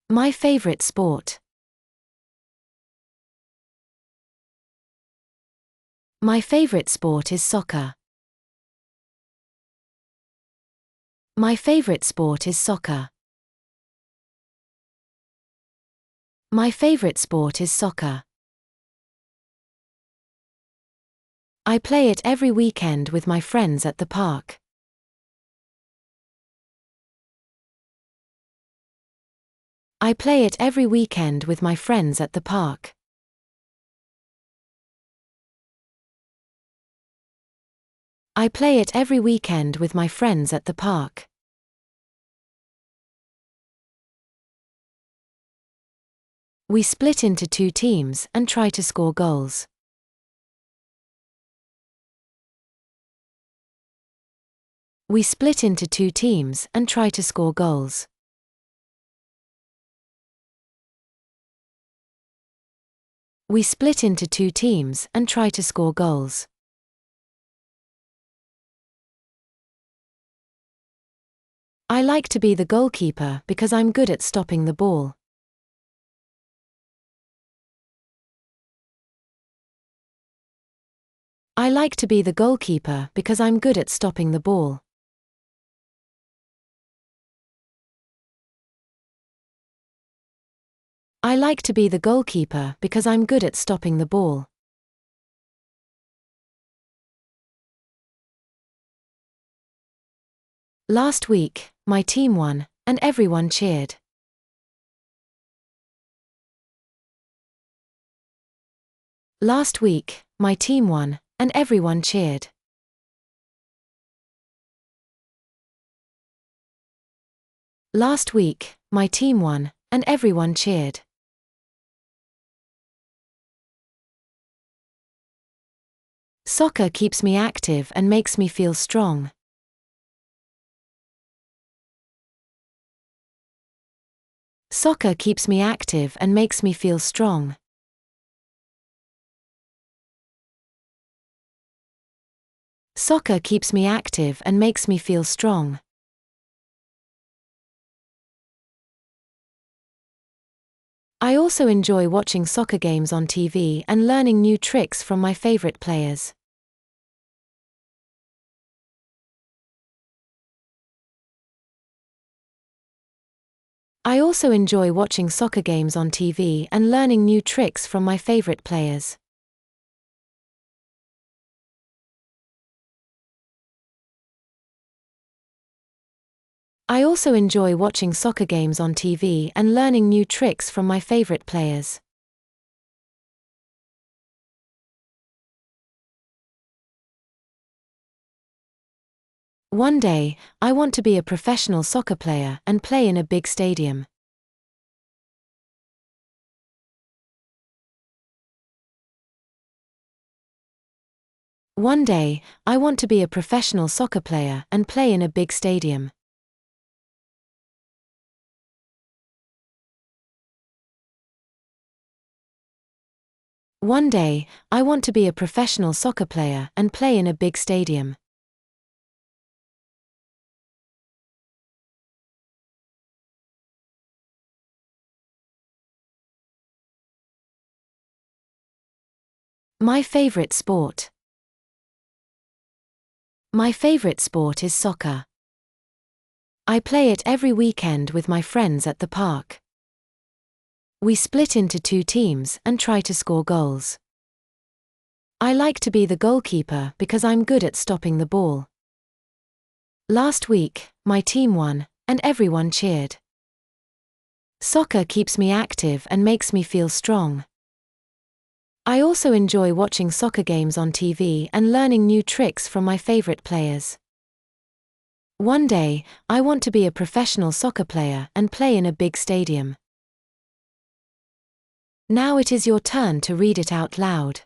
My favorite sport. My favorite sport is soccer. My favorite sport is soccer. My favorite sport is soccer. I play it every weekend with my friends at the park. I play it every weekend with my friends at the park. I play it every weekend with my friends at the park. We split into 2 teams and try to score goals. We split into 2 teams and try to score goals. We split into 2 teams and try to score goals. I like to be the goalkeeper because I'm good at stopping the ball. I like to be the goalkeeper because I'm good at stopping the ball. I like to be the goalkeeper because I'm good at stopping the ball. Last week, my team won, and everyone cheered. Last week, my team won, and everyone cheered. Last week, my team won, and everyone cheered. Soccer keeps me active and makes me feel strong. Soccer keeps me active and makes me feel strong. Soccer keeps me active and makes me feel strong. I also enjoy watching soccer games on TV and learning new tricks from my favorite players. I also enjoy watching soccer games on TV and learning new tricks from my favorite players. I also enjoy watching soccer games on TV and learning new tricks from my favorite players. One day, I want to be a professional soccer player and play in a big stadium. One day, I want to be a professional soccer player and play in a big stadium. One day, I want to be a professional soccer player and play in a big stadium. My favorite sport. My favorite sport is soccer. I play it every weekend with my friends at the park. We split into 2 teams and try to score goals. I like to be the goalkeeper because I'm good at stopping the ball. Last week, my team won, and everyone cheered. Soccer keeps me active and makes me feel strong. I also enjoy watching soccer games on TV and learning new tricks from my favorite players. One day, I want to be a professional soccer player and play in a big stadium. Now it is your turn to read it out loud.